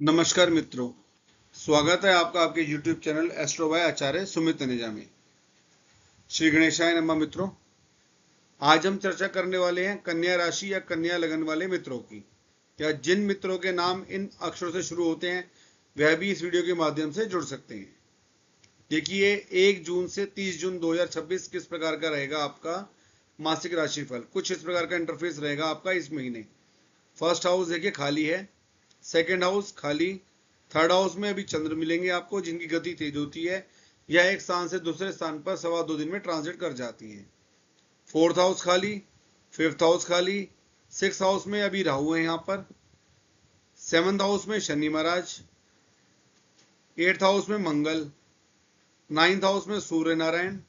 नमस्कार मित्रों, स्वागत है आपका आपके YouTube चैनल एस्ट्रो बाय आचार्य सुमित तनेजा में। श्री गणेशाय नमः। मित्रों, आज हम चर्चा करने वाले हैं कन्या राशि या कन्या लगन वाले मित्रों की, या जिन मित्रों के नाम इन अक्षरों से शुरू होते हैं वह भी इस वीडियो के माध्यम से जुड़ सकते हैं। देखिए, 1 जून से 30 जून 2026 किस प्रकार का रहेगा आपका मासिक राशिफल। कुछ इस प्रकार का इंटरफेस रहेगा आपका इस महीने। फर्स्ट हाउस देखिए खाली है, सेकेंड हाउस खाली, थर्ड हाउस में अभी चंद्र मिलेंगे आपको जिनकी गति तेज होती है, यह एक स्थान से दूसरे स्थान पर 2.25 दिन में ट्रांजिट कर जाती है। फोर्थ हाउस खाली, फिफ्थ हाउस खाली, सिक्स हाउस में अभी राहु है यहाँ पर, सेवंथ हाउस में शनि महाराज, एट्थ हाउस में मंगल, नाइन्थ हाउस में सूर्य नारायण,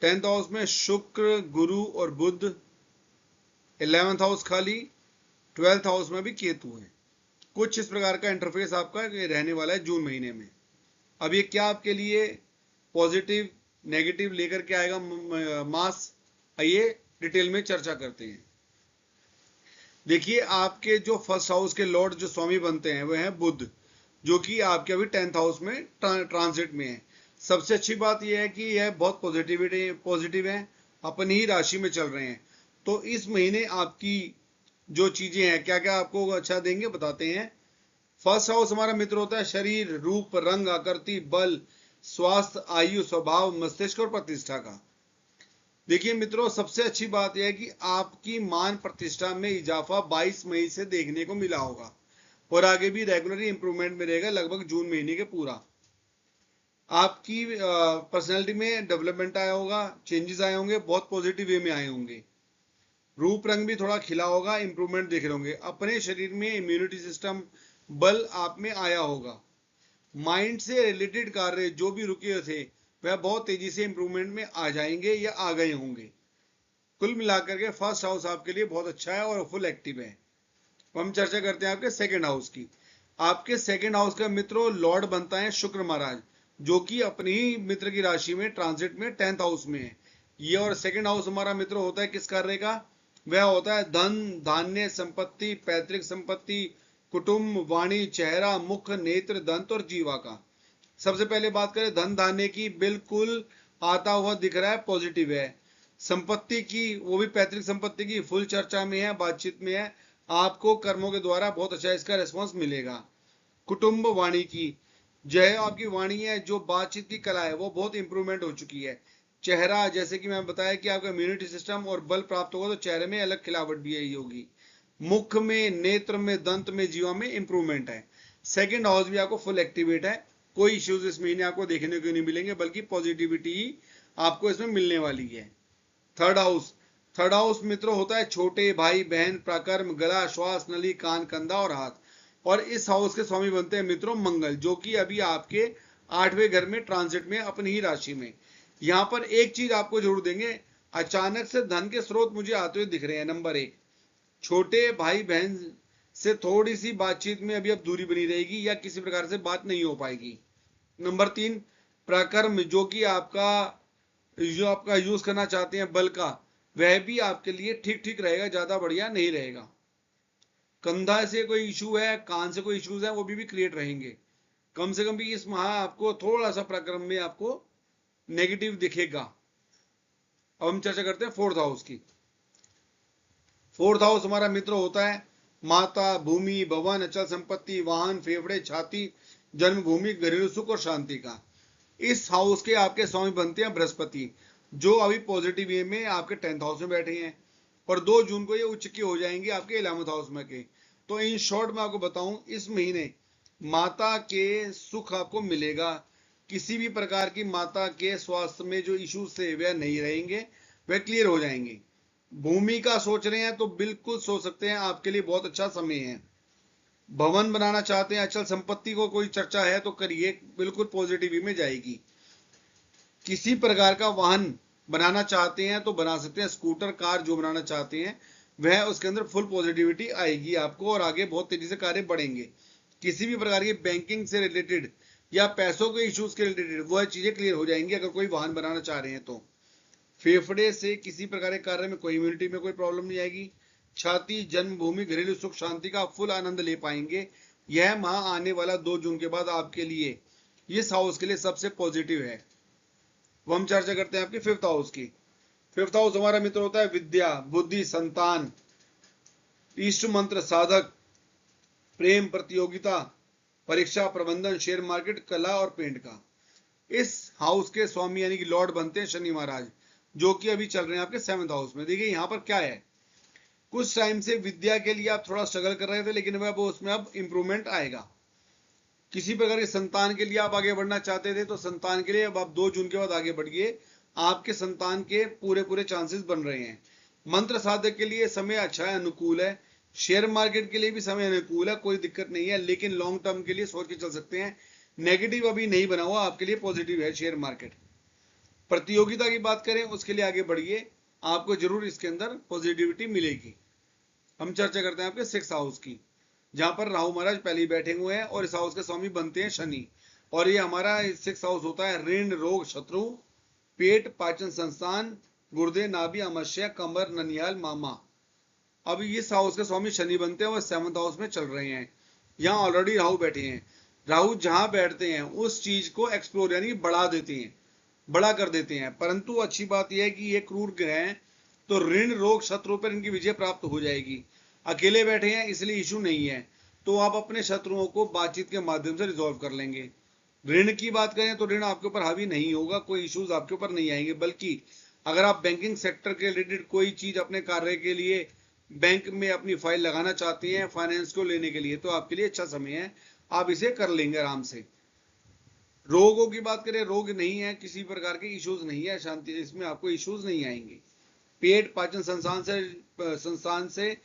10th हाउस में शुक्र गुरु और बुध, 11th हाउस खाली, 12th हाउस में भी केतु है। कुछ इस प्रकार का इंटरफेस आपका रहने वाला है जून महीने में। अब ये क्या आपके लिए पॉजिटिव नेगेटिव लेकर के आएगा मास, आइए डिटेल में चर्चा करते हैं। देखिए, आपके जो फर्स्ट हाउस के लॉर्ड जो स्वामी बनते हैं वह है बुध, जो कि आपके अभी 10th हाउस में ट्रांजिट में है। सबसे अच्छी बात यह है कि यह बहुत पॉजिटिव है, अपनी ही राशि में चल रहे हैं। तो इस महीने आपकी जो चीजें हैं क्या क्या आपको अच्छा देंगे बताते हैं। फर्स्ट हाउस हमारा मित्र होता है शरीर, रूप, रंग, आकृति, बल, स्वास्थ्य, आयु, स्वभाव, मस्तिष्क और प्रतिष्ठा का। देखिए मित्रों, सबसे अच्छी बात यह है कि आपकी मान प्रतिष्ठा में इजाफा 22 मई से देखने को मिला होगा और आगे भी रेगुलरली इंप्रूवमेंट में रहेगा लगभग जून महीने के पूरा। आपकी पर्सनैलिटी में डेवलपमेंट आया होगा, चेंजेस आए होंगे, बहुत पॉजिटिव वे में आए होंगे। रूप रंग भी थोड़ा खिला होगा, इंप्रूवमेंट देख रहे होंगे। अपने शरीर में इम्यूनिटी सिस्टम बल आप में आया होगा। माइंड से रिलेटेड कार्य जो भी रुके थे वह बहुत तेजी से इंप्रूवमेंट में आ जाएंगे या आ गए होंगे। कुल मिलाकर के फर्स्ट हाउस आपके लिए बहुत अच्छा है और फुल एक्टिव है। तो हम चर्चा करते हैं आपके सेकंड हाउस की। आपके सेकंड हाउस का मित्रों लॉर्ड बनता है शुक्र महाराज, जो कि अपनी ही मित्र की राशि में ट्रांजिट में 10th हाउस में है ये। और सेकंड हाउस हमारा मित्र होता है किस कार्य का? वह होता है धन, धान्य, संपत्ति, पैतृक संपत्ति, कुटुंब, वाणी, चेहरा, मुख, नेत्र, दंत और जीवा का। सबसे पहले बात करें धन धान्य की, बिल्कुल आता हुआ दिख रहा है, पॉजिटिव है। संपत्ति की, वो भी पैतृक संपत्ति की, फुल चर्चा में है, बातचीत में है। आपको कर्मों के द्वारा बहुत अच्छा इसका रिस्पॉन्स मिलेगा। कुटुंब, वाणी की, जो आपकी वाणी है, जो बातचीत की कला है, वो बहुत इंप्रूवमेंट हो चुकी है। चेहरा, जैसे कि मैं बताया कि आपका इम्यूनिटी सिस्टम और बल प्राप्त होगा तो चेहरे में अलग खिलावट भी आई होगी। मुख में, नेत्र में, दंत में, जीवा में इंप्रूवमेंट है। सेकंड हाउस भी आपको फुल एक्टिवेट है। कोई इश्यूज इस महीने आपको देखने को नहीं मिलेंगे, बल्कि पॉजिटिविटी ही आपको इसमें मिलने वाली है। थर्ड हाउस मित्रों होता है छोटे भाई बहन, प्राकर्म, गला, श्वास नली, कान, कंधा और हाथ। और इस हाउस के स्वामी बनते हैं मित्रों मंगल, जो कि अभी आपके 8वें घर में ट्रांजिट में अपनी ही राशि में। यहां पर एक चीज आपको जरूर देंगे, अचानक से धन के स्रोत मुझे आते हुए दिख रहे हैं। नंबर 1, छोटे भाई बहन से थोड़ी सी बातचीत में अभी अब दूरी बनी रहेगी या किसी प्रकार से बात नहीं हो पाएगी। नंबर 3, प्रकर्म, जो कि आपका यूज करना चाहते हैं बल का, वह भी आपके लिए ठीक ठीक रहेगा, ज्यादा बढ़िया नहीं रहेगा। कंधा से कोई इशू है, कान से कोई इश्यूज है, वो भी क्रिएट रहेंगे। कम से कम भी इस माह आपको थोड़ा सा प्रक्रम में आपको नेगेटिव दिखेगा। अब हम चर्चा करते हैं फोर्थ हाउस की। फोर्थ हाउस हमारा मित्र होता है माता, भूमि, भवन, अचल संपत्ति, वाहन, फेफड़े, छाती, जन्मभूमि, घरेलू सुख और शांति का। इस हाउस के आपके स्वामी बनते हैं बृहस्पति, जो अभी पॉजिटिव वे में आपके 10th हाउस में बैठे हैं और 2 जून को ये उच्च के हो जाएंगे आपके 11th हाउस में के। तो इन शॉर्ट में आपको बताऊं, इस महीने माता के सुख आपको मिलेगा। किसी भी प्रकार की माता के स्वास्थ्य में जो इश्यूज थे वह नहीं रहेंगे, वह क्लियर हो जाएंगे। भूमि का सोच रहे हैं तो बिल्कुल सोच सकते हैं, आपके लिए बहुत अच्छा समय है। भवन बनाना चाहते हैं, अचल संपत्ति को कोई चर्चा है तो करिए, बिल्कुल पॉजिटिव में जाएगी। किसी प्रकार का वाहन बनाना चाहते हैं तो बना सकते हैं, स्कूटर, कार जो बनाना चाहते हैं वह उसके अंदर फुल पॉजिटिविटी आएगी आपको और आगे बहुत तेजी से कार्य बढ़ेंगे। किसी भी प्रकार की बैंकिंग से रिलेटेड या पैसों के इश्यूज के रिलेटेड वह चीजें क्लियर हो जाएंगी अगर कोई वाहन बनाना चाह रहे हैं तो। फेफड़े से किसी प्रकार के कार्य में, कोई इम्यूनिटी में कोई प्रॉब्लम नहीं आएगी। छाती, जन्मभूमि, घरेलू सुख शांति का फुल आनंद ले पाएंगे। यह माह आने वाला 2 जून के बाद आपके लिए इस हाउस के लिए सबसे पॉजिटिव है। वो हम चर्चा करते हैं आपके 5th हाउस की। 5th हाउस हमारा मित्र होता है विद्या, बुद्धि, संतान, इष्ट मंत्र, साधक, प्रेम, प्रतियोगिता, परीक्षा, प्रबंधन, शेयर मार्केट, कला और पेंट का। इस हाउस के स्वामी यानी कि लॉर्ड बनते हैं शनि महाराज, जो कि अभी चल रहे हैं आपके 7th हाउस में। देखिए यहाँ पर क्या है, कुछ टाइम से विद्या के लिए आप थोड़ा स्ट्रगल कर रहे थे, लेकिन अब उसमें अब इंप्रूवमेंट आएगा। किसी प्रकार के संतान के लिए आप आगे बढ़ना चाहते थे, तो संतान के लिए अब आप 2 जून के बाद आगे बढ़िए। आपके संतान के पूरे चांसेस बन रहे हैं। मंत्र साधक के लिए समय अच्छा है, अनुकूल है। शेयर मार्केट के लिए भी समय अनुकूल है, कोई दिक्कत नहीं है, लेकिन लॉन्ग टर्म के लिए सोच के चल सकते हैं। नेगेटिव अभी नहीं बना हुआ, आपके लिए पॉजिटिव है शेयर मार्केट। प्रतियोगिता की बात करें, उसके लिए आगे बढ़िए, आपको जरूर इसके अंदर पॉजिटिविटी मिलेगी। हम चर्चा करते हैं आपके 6th हाउस की, जहां पर राहु महाराज पहले ही बैठे हुए हैं और इस हाउस के स्वामी बनते हैं शनि। और ये हमारा 6th हाउस होता है ऋण, रोग, शत्रु, पेट, पाचन संस्थान, गुर्दे, नाभि, अमस्या, कमर, ननिहाल, मामा। अब इस हाउस के स्वामी शनि बनते हैं और 7th हाउस में चल रहे हैं। यहाँ ऑलरेडी राहु बैठे हैं। राहु जहां बैठते हैं उस चीज को एक्सप्लोर यानी बढ़ा देते हैं, बड़ा कर देते हैं। परंतु अच्छी बात यह है कि ये क्रूर ग्रह हैं, तो ऋण, रोग, शत्रु पर इनकी विजय प्राप्त हो जाएगी। अकेले बैठे हैं इसलिए इशू नहीं है, तो आप अपने शत्रुओं को बातचीत के माध्यम से रिजॉल्व कर लेंगे। ऋण की बात करें तो ऋण आपके ऊपर हावी नहीं होगा, कोई इश्यूज आपके ऊपर नहीं आएंगे। बल्कि अगर आप बैंकिंग सेक्टर के रिलेटेड कोई चीज अपने कार्य के लिए बैंक में अपनी फाइल लगाना चाहते हैं फाइनेंस को लेने के लिए, तो आपके लिए अच्छा समय है, आप इसे कर लेंगे आराम से। रोगों की बात करें, रोग नहीं है, किसी प्रकार के इश्यूज नहीं है, शांति, इसमें आपको इश्यूज नहीं आएंगे। पेट, पाचन संस्थान से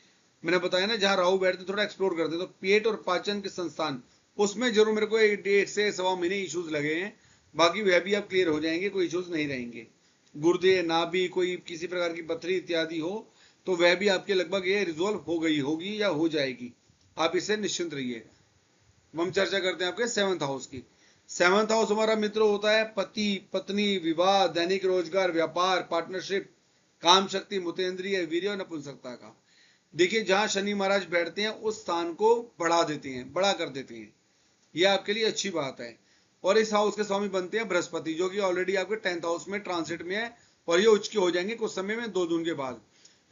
मैंने बताया ना, जहां राहु बैठते थोड़ा एक्सप्लोर करते, तो पेट और पाचन के संस्थान, उसमें जरूर मेरे को 1.5 से 1.25 महीने इश्यूज लगे हैं। बाकी वह भी आप क्लियर हो जाएंगे, कोई इश्यूज नहीं रहेंगे। गुर्दे, नाभि, कोई किसी प्रकार की पथरी इत्यादि हो तो वह भी आपके लगभग ये रिजोल्व हो गई होगी या हो जाएगी, आप इससे निश्चिंत रहिए। हम चर्चा करते हैं आपके 7th हाउस की। 7th हाउस हमारा मित्र होता है पति, पत्नी, विवाह, दैनिक रोजगार, व्यापार, पार्टनरशिप, काम शक्ति, मुतेंद्रिय, वीर्य और नपुंसकता का। देखिए जहां शनि महाराज बैठते हैं उस स्थान को बढ़ा देते हैं, बड़ा कर देते हैं, यह आपके लिए अच्छी बात है। और इस हाउस के स्वामी बनते हैं बृहस्पति, जो कि ऑलरेडी आपके 10th हाउस में ट्रांसिट में है, और ये उच्च के हो जाएंगे कुछ समय में 2 जून के बाद।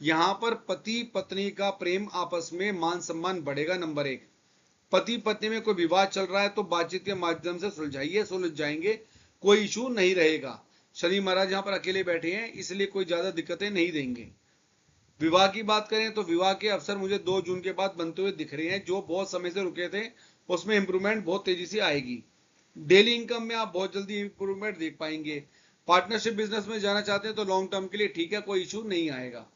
यहाँ पर पति पत्नी का प्रेम, आपस में मान सम्मान बढ़ेगा। नंबर 1, पति पत्नी में कोई विवाद चल रहा है तो बातचीत के माध्यम से सुलझाइए, सुलझ जाएंगे, कोई इशू नहीं रहेगा। शनि महाराज यहाँ पर अकेले बैठे हैं इसलिए कोई ज्यादा दिक्कतें नहीं देंगे। विवाह की बात करें तो विवाह के अवसर मुझे 2 जून के बाद बनते हुए दिख रहे हैं। जो बहुत समय से रुके थे उसमें इंप्रूवमेंट बहुत तेजी से आएगी। डेली इनकम में आप बहुत जल्दी इंप्रूवमेंट देख पाएंगे। पार्टनरशिप बिजनेस में जाना चाहते हैं तो लॉन्ग टर्म के लिए ठीक है, कोई इशू नहीं आएगा।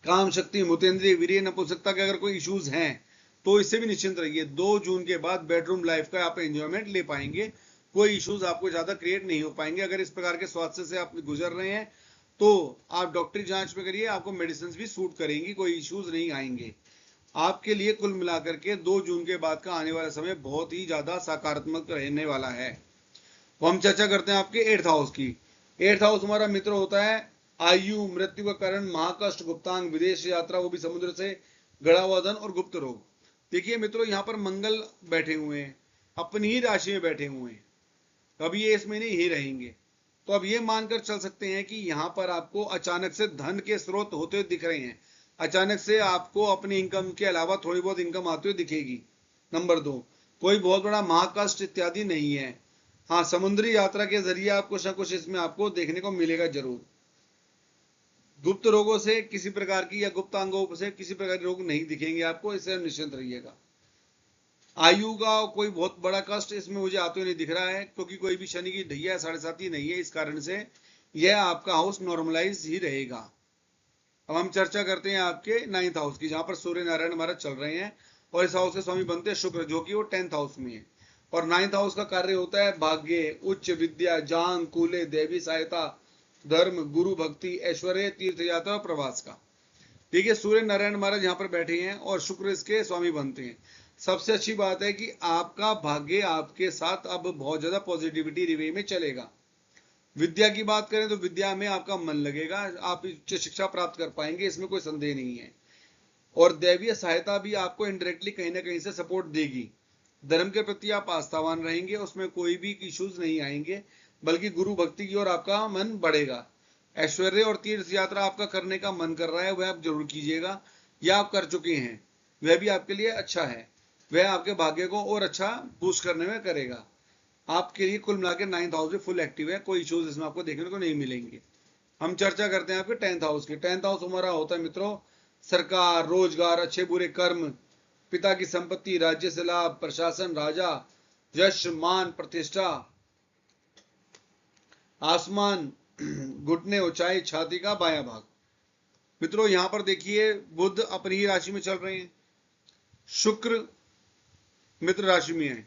काम शक्ति, मुतेंद्रिय, वीर्य, नपुंसकता के अगर कोई इश्यूज हैं तो इससे भी निश्चिंत रहिए। 2 जून के बाद बेडरूम लाइफ का आप एंजॉयमेंट ले पाएंगे, कोई इश्यूज आपको ज्यादा क्रिएट नहीं हो पाएंगे। अगर इस प्रकार के स्वास्थ्य से आप गुजर रहे हैं तो आप डॉक्टरी जांच में करिए, आपको मेडिसिन भी सूट करेंगी, कोई इश्यूज नहीं आएंगे। आपके लिए कुल मिलाकर के 2 जून के बाद का आने वाला समय बहुत ही ज्यादा सकारात्मक रहने वाला है। तो हम चर्चा करते हैं आपके 8th हाउस की। 8th हाउस हमारा मित्र होता है आयु, मृत्यु का कारण, महाकष्ट, गुप्तांग, विदेश यात्रा, वो भी समुद्र से गड़ा हुआ धन और गुप्त रोग। देखिए मित्रों, यहाँ पर मंगल बैठे हुए हैं, अपनी ही राशि में बैठे हुए हैं, अब ये इस महीने ही रहेंगे। तो अब ये मानकर चल सकते हैं कि यहाँ पर आपको अचानक से धन के स्रोत होते हुए दिख रहे हैं। अचानक से आपको अपनी इनकम के अलावा थोड़ी बहुत इनकम आती हुई दिखेगी। नंबर 2, कोई बहुत बड़ा महाकष्ट इत्यादि नहीं है। हाँ, समुद्री यात्रा के जरिए आप कुछ ना कुछ इसमें आपको देखने को मिलेगा जरूर। गुप्त रोगों से किसी प्रकार की या गुप्त अंगों से किसी प्रकार के रोग नहीं दिखेंगे आपको, इससे निश्चिंत रहिएगा। आयु का कोई बहुत बड़ा कष्ट इसमें मुझे आते हुए नहीं दिख रहा है, क्योंकि कोई भी शनि की ढैया 7.5 नहीं है, इस कारण से यह आपका हाउस नॉर्मलाइज ही रहेगा। अब हम चर्चा करते हैं आपके 9th हाउस की, जहां पर सूर्य नारायण महाराज चल रहे हैं और इस हाउस के स्वामी बनते हैं शुक्र, जो कि वो 10th हाउस में है। और 9th हाउस का कार्य होता है भाग्य, उच्च विद्या, जान, कूले, देवी सहायता, धर्म, गुरु भक्ति, ऐश्वर्य, तीर्थ यात्रा और प्रवास का। ठीक है, सूर्य नारायण महाराज यहाँ पर बैठे हैं और शुक्र इसके स्वामी बनते हैं। सबसे अच्छी बात है कि आपका भाग्य आपके साथ अब बहुत ज्यादा पॉजिटिविटी रिवे में चलेगा। विद्या की बात करें तो विद्या में आपका मन लगेगा, आप उच्च शिक्षा प्राप्त कर पाएंगे, इसमें कोई संदेह नहीं है। और दैवीय सहायता भी आपको इनडायरेक्टली कहीं ना कहीं से सपोर्ट देगी। धर्म के प्रति आप आस्थावान रहेंगे, उसमें कोई भी इश्यूज नहीं आएंगे, बल्कि गुरु भक्ति की ओर आपका मन बढ़ेगा। ऐश्वर्य और तीर्थ यात्रा आपका करने का मन कर रहा है, वह आप जरूर कीजिएगा, या आप कर चुके हैं, वह भी आपके लिए अच्छा है। वह आपके भाग्य को और अच्छा बूस्ट करने में करेगा। आपके लिए कुल मिलाकर 9th हाउस भी फुल एक्टिव है, कोई इश्यूज इसमें आपको देखने को नहीं मिलेंगे। हम चर्चा करते हैं आपके 10th हाउस की। 10th हाउस हमारा होता है मित्रों सरकार, रोजगार, अच्छे बुरे कर्म, पिता की संपत्ति, राज्य से लाभ, प्रशासन, राजा, यश, मान, प्रतिष्ठा, आसमान, घुटने, ऊंचाई, छाती का बायां भाग। मित्रों यहां पर देखिए बुध अपनी ही राशि में चल रहे हैं, शुक्र मित्र राशि में है,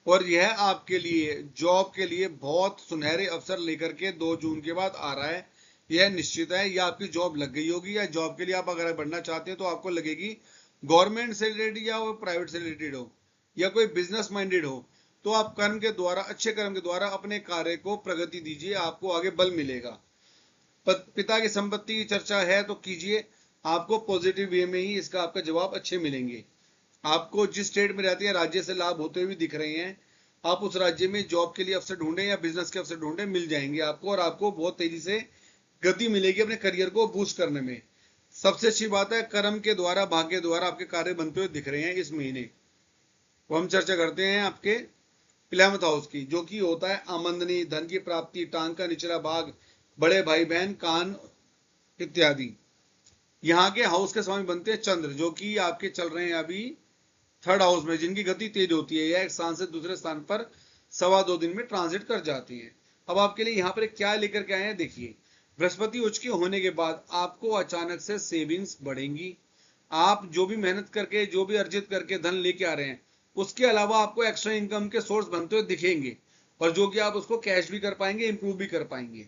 और यह आपके लिए जॉब के लिए बहुत सुनहरे अवसर लेकर के 2 जून के बाद आ रहा है। यह निश्चित है, या आपकी जॉब लग गई होगी, या जॉब के लिए आप अगर बढ़ना चाहते हैं तो आपको लगेगी। गवर्नमेंट से रिलेटेड या वो प्राइवेट से रिलेटेड हो, या कोई बिजनेस माइंडेड हो, तो आप कर्म के द्वारा, अच्छे कर्म के द्वारा अपने कार्य को प्रगति दीजिए, आपको आगे बल मिलेगा। पिता की संपत्ति की चर्चा है तो कीजिए, आपको पॉजिटिव वे में ही इसका आपका जवाब अच्छे मिलेंगे। आपको जिस स्टेट में रहते हैं राज्य से लाभ होते हुए दिख रहे हैं, आप उस राज्य में जॉब के लिए अवसर ढूंढें या बिजनेस के अवसर ढूंढें, मिल जाएंगे आपको, और आपको बहुत तेजी से गति मिलेगी अपने करियर को बूस्ट करने में। सबसे अच्छी बात है कर्म के द्वारा, भाग्य द्वारा आपके कार्य बनते हुए दिख रहे हैं इस महीने। तो हम चर्चा करते हैं आपके 11th हाउस की, जो कि होता है आमदनी, धन की प्राप्ति, टांग का निचला भाग, बड़े भाई बहन, कान इत्यादि। यहाँ के हाउस के स्वामी बनते हैं चंद्र, जो कि आपके चल रहे हैं अभी 3rd हाउस में, जिनकी गति तेज होती है। यह एक स्थान से दूसरे स्थान पर 2.25 दिन में ट्रांजिट कर जाती है। अब आपके लिए यहाँ पर क्या लेकर के आए हैं देखिए। बृहस्पति उच्च के होने के बाद आपको अचानक से सेविंग्स बढ़ेंगी। आप जो भी मेहनत करके, जो भी अर्जित करके धन लेके आ रहे हैं, उसके अलावा आपको एक्स्ट्रा इनकम के सोर्स बनते हुए दिखेंगे, और जो कि आप उसको कैश भी कर पाएंगे, इंप्रूव भी कर पाएंगे।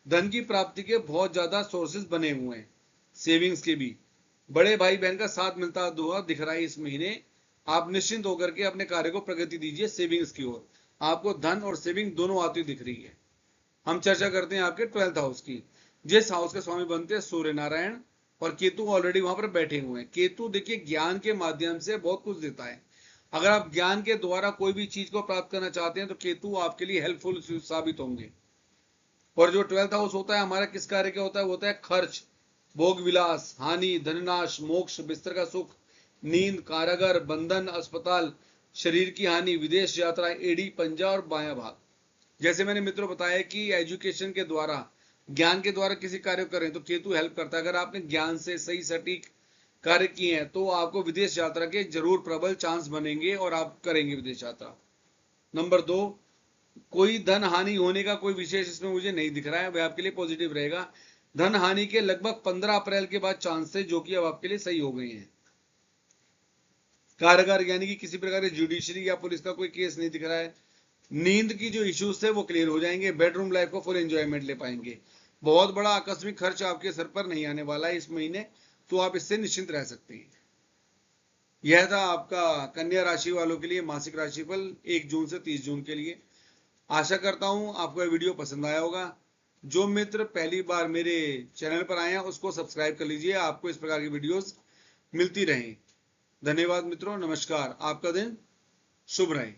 धन की प्राप्ति के बहुत ज्यादा सोर्सेज बने हुए हैं, सेविंग्स के भी। बड़े भाई बहन का साथ मिलता हुआ दिख रहा है इस महीने। आप निश्चिंत होकर के अपने कार्य को प्रगति दीजिए सेविंग्स की ओर। आपको धन और सेविंग दोनों आती दिख रही है। हम चर्चा करते हैं आपके 12th हाउस की, जिस हाउस के स्वामी बनते हैं सूर्य नारायण, और केतु ऑलरेडी वहां पर बैठे हुए हैं। केतु देखिए ज्ञान के माध्यम से बहुत कुछ देता है। अगर आप ज्ञान के द्वारा कोई भी चीज को प्राप्त करना चाहते हैं तो केतु आपके लिए हेल्पफुल साबित होंगे। और जो 12th हाउस होता है हमारा किस कार्य का होता है, वो होता है खर्च, भोग विलास, हानि, धननाश, मोक्ष, बिस्तर का सुख, नींद, कारागार, बंधन, अस्पताल, शरीर की हानि, विदेश यात्रा, एड़ी, पंजा और बायां भाग। जैसे मैंने मित्रों बताया कि एजुकेशन के द्वारा, ज्ञान के द्वारा किसी कार्य करें तो केतु हेल्प करता है। अगर आपने ज्ञान से सही सटीक कार्य किए हैं तो आपको विदेश यात्रा के जरूर प्रबल चांस बनेंगे और आप करेंगे विदेश यात्रा। नंबर 2, कोई धन हानि होने का कोई विशेष इसमें मुझे नहीं दिख रहा है, वह आपके लिए पॉजिटिव रहेगा। धन हानि के लगभग 15 अप्रैल के बाद चांस थे, जो कि अब आपके लिए सही हो गए हैं। कारागार यानी कि किसी प्रकार के जुडिशरी या पुलिस का कोई केस नहीं दिख रहा है। नींद की जो इश्यूज थे वो क्लियर हो जाएंगे। बेडरूम लाइफ को फुल एंजॉयमेंट ले पाएंगे। बहुत बड़ा आकस्मिक खर्च आपके सर पर नहीं आने वाला है इस महीने, तो आप इससे निश्चिंत रह सकते हैं। यह था आपका कन्या राशि वालों के लिए मासिक राशिफल 1 जून से 30 जून के लिए। आशा करता हूं आपको यह वीडियो पसंद आया होगा। जो मित्र पहली बार मेरे चैनल पर आए हैं उसको सब्सक्राइब कर लीजिए, आपको इस प्रकार की वीडियोस मिलती रहें। धन्यवाद मित्रों, नमस्कार, आपका दिन शुभ रहे।